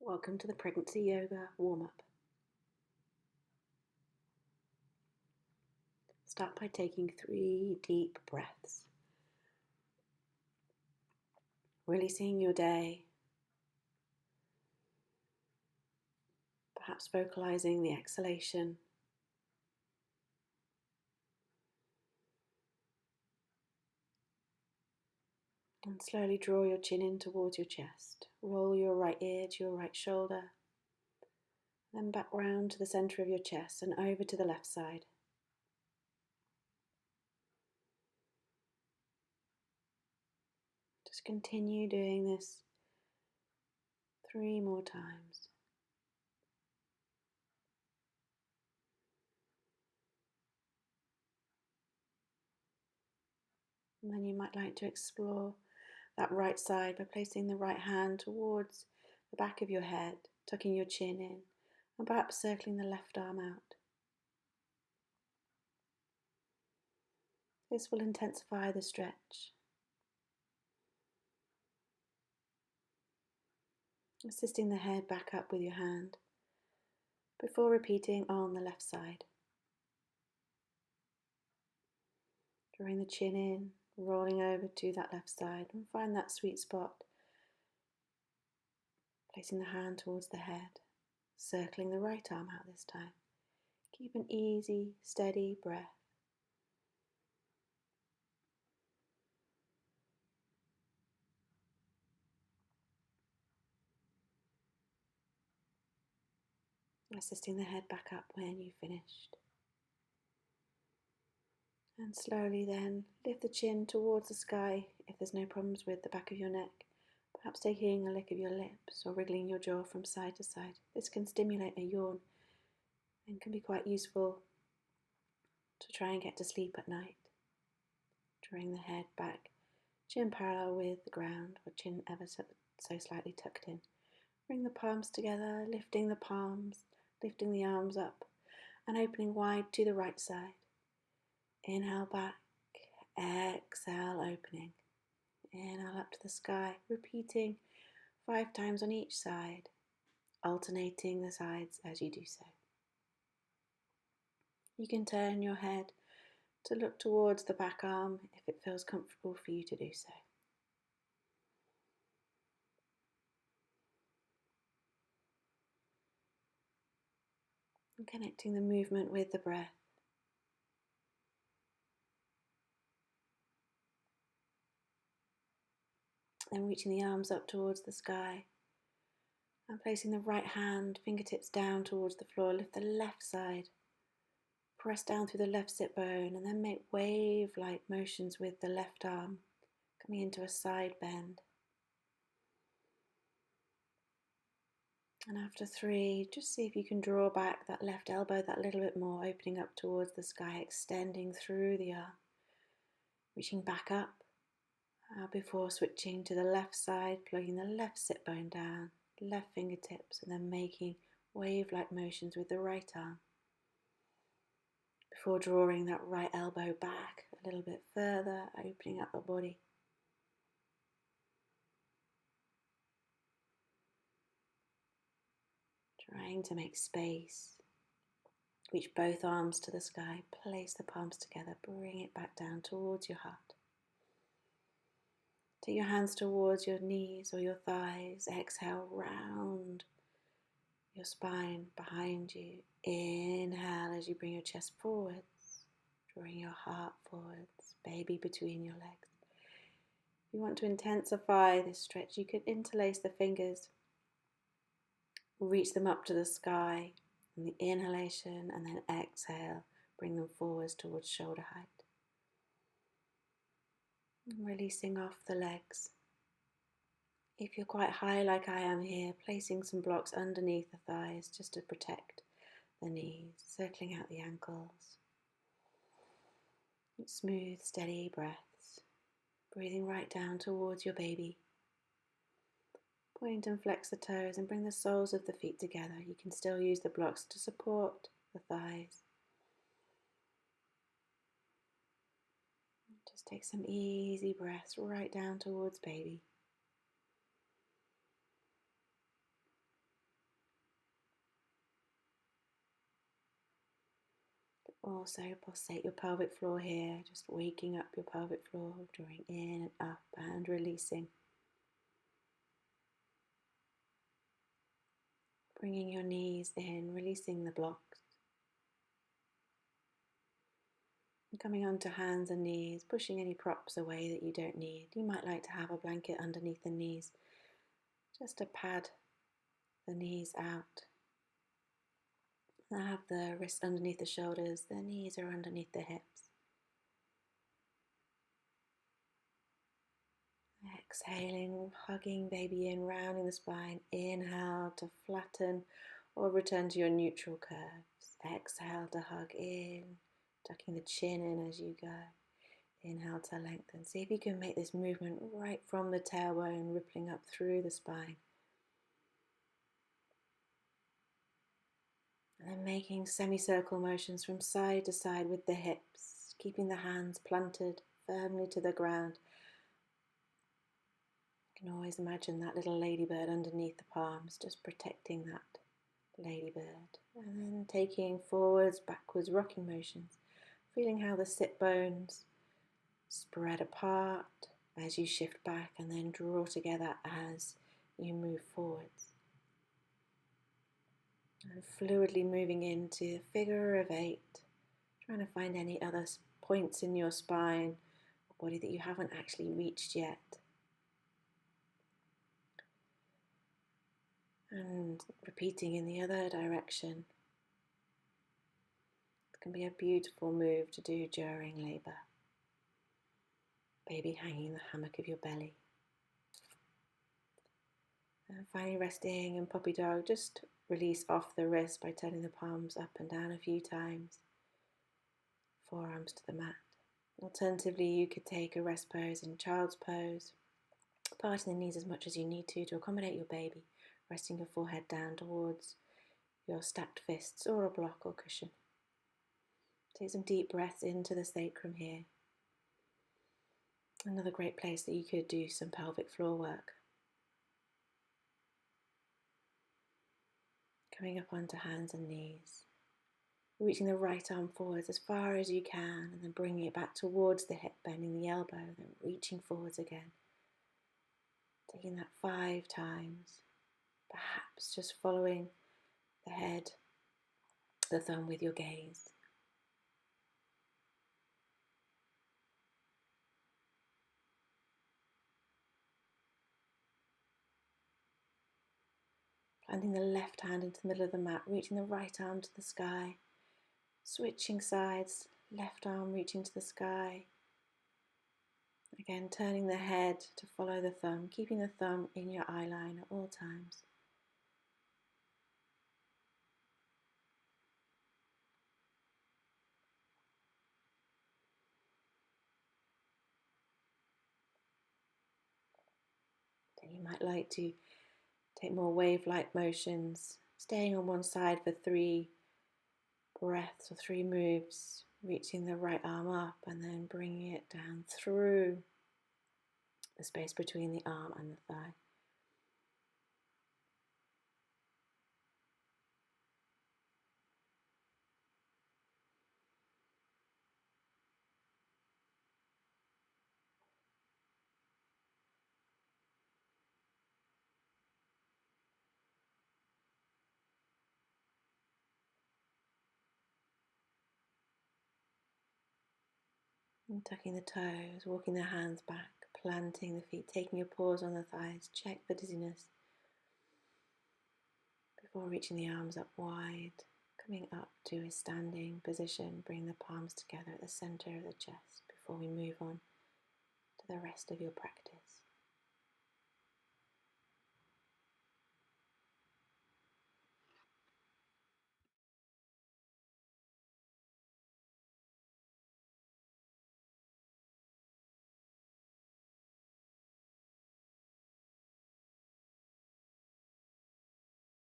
Welcome to the Pregnancy Yoga warm-up. Start by taking 3 deep breaths, releasing your day, perhaps vocalizing the exhalation. And slowly draw your chin in towards your chest. Roll your right ear to your right shoulder, then back round to the center of your chest and over to the left side. Just continue doing this 3 more times. And then you might like to explore that right side by placing the right hand towards the back of your head, tucking your chin in, and perhaps circling the left arm out. This will intensify the stretch. Assisting the head back up with your hand before repeating on the left side. Drawing the chin in, rolling over to that left side, and find that sweet spot. Placing the hand towards the head, circling the right arm out this time. Keep an easy, steady breath. Assisting the head back up when you've finished. And slowly then lift the chin towards the sky if there's no problems with the back of your neck. Perhaps taking a lick of your lips or wriggling your jaw from side to side. This can stimulate a yawn and can be quite useful to try and get to sleep at night. Drawing the head back, chin parallel with the ground or chin ever so slightly tucked in. Bring the palms together, lifting the palms, lifting the arms up and opening wide to the right side. Inhale back, exhale opening. Inhale up to the sky, repeating 5 times on each side, alternating the sides as you do so. You can turn your head to look towards the back arm if it feels comfortable for you to do so. And connecting the movement with the breath. Then reaching the arms up towards the sky and placing the right hand, fingertips down towards the floor. Lift the left side, press down through the left sit bone and then make wave-like motions with the left arm, coming into a side bend. And after 3, just see if you can draw back that left elbow that little bit more, opening up towards the sky, extending through the arm, reaching back up before switching to the left side, plugging the left sit bone down, left fingertips, and then making wave-like motions with the right arm. Before drawing that right elbow back a little bit further, opening up the body. Trying to make space. Reach both arms to the sky, place the palms together, bring it back down towards your heart. Take your hands towards your knees or your thighs. Exhale, round your spine behind you. Inhale as you bring your chest forwards, drawing your heart forwards, baby between your legs. If you want to intensify this stretch, you can interlace the fingers, reach them up to the sky, and the inhalation, and then exhale, bring them forwards towards shoulder height. Releasing off the legs. If you're quite high like I am here, placing some blocks underneath the thighs just to protect the knees, circling out the ankles. Smooth, steady breaths. Breathing right down towards your baby. Point and flex the toes and bring the soles of the feet together. You can still use the blocks to support the thighs. Just take some easy breaths right down towards baby. Also pulsate your pelvic floor here, just waking up your pelvic floor, drawing in and up and releasing. Bringing your knees in, releasing the blocks. And coming onto hands and knees, pushing any props away that you don't need. You might like to have a blanket underneath the knees, just to pad the knees out. And have the wrists underneath the shoulders, the knees are underneath the hips. Exhaling, hugging baby in, rounding the spine. Inhale to flatten or return to your neutral curves. Exhale to hug in, tucking the chin in as you go. Inhale to lengthen. See if you can make this movement right from the tailbone, rippling up through the spine. And then making semicircle motions from side to side with the hips, keeping the hands planted firmly to the ground. You can always imagine that little ladybird underneath the palms, just protecting that ladybird. And then taking forwards, backwards rocking motions, feeling how the sit bones spread apart as you shift back and then draw together as you move forwards. And fluidly moving into figure of 8, trying to find any other points in your spine or body that you haven't actually reached yet. And repeating in the other direction. It can be a beautiful move to do during labour. Baby hanging in the hammock of your belly. And finally resting in puppy dog, just release off the wrist by turning the palms up and down a few times. Forearms to the mat. Alternatively, you could take a rest pose in child's pose, parting the knees as much as you need to accommodate your baby, resting your forehead down towards your stacked fists or a block or cushion. Take some deep breaths into the sacrum here. Another great place that you could do some pelvic floor work. Coming up onto hands and knees. Reaching the right arm forwards as far as you can and then bringing it back towards the hip, bending the elbow, then reaching forwards again. Taking that 5 times. Perhaps just following the head, the thumb with your gaze. Planting the left hand into the middle of the mat, reaching the right arm to the sky. Switching sides, left arm reaching to the sky. Again, turning the head to follow the thumb, keeping the thumb in your eye line at all times. Then you might like to take more wave-like motions, staying on one side for 3 breaths or 3 moves, reaching the right arm up and then bringing it down through the space between the arm and the thigh. And tucking the toes, walking the hands back, planting the feet, taking a pause on the thighs, check for dizziness before reaching the arms up wide, coming up to a standing position, bring the palms together at the center of the chest before we move on to the rest of your practice.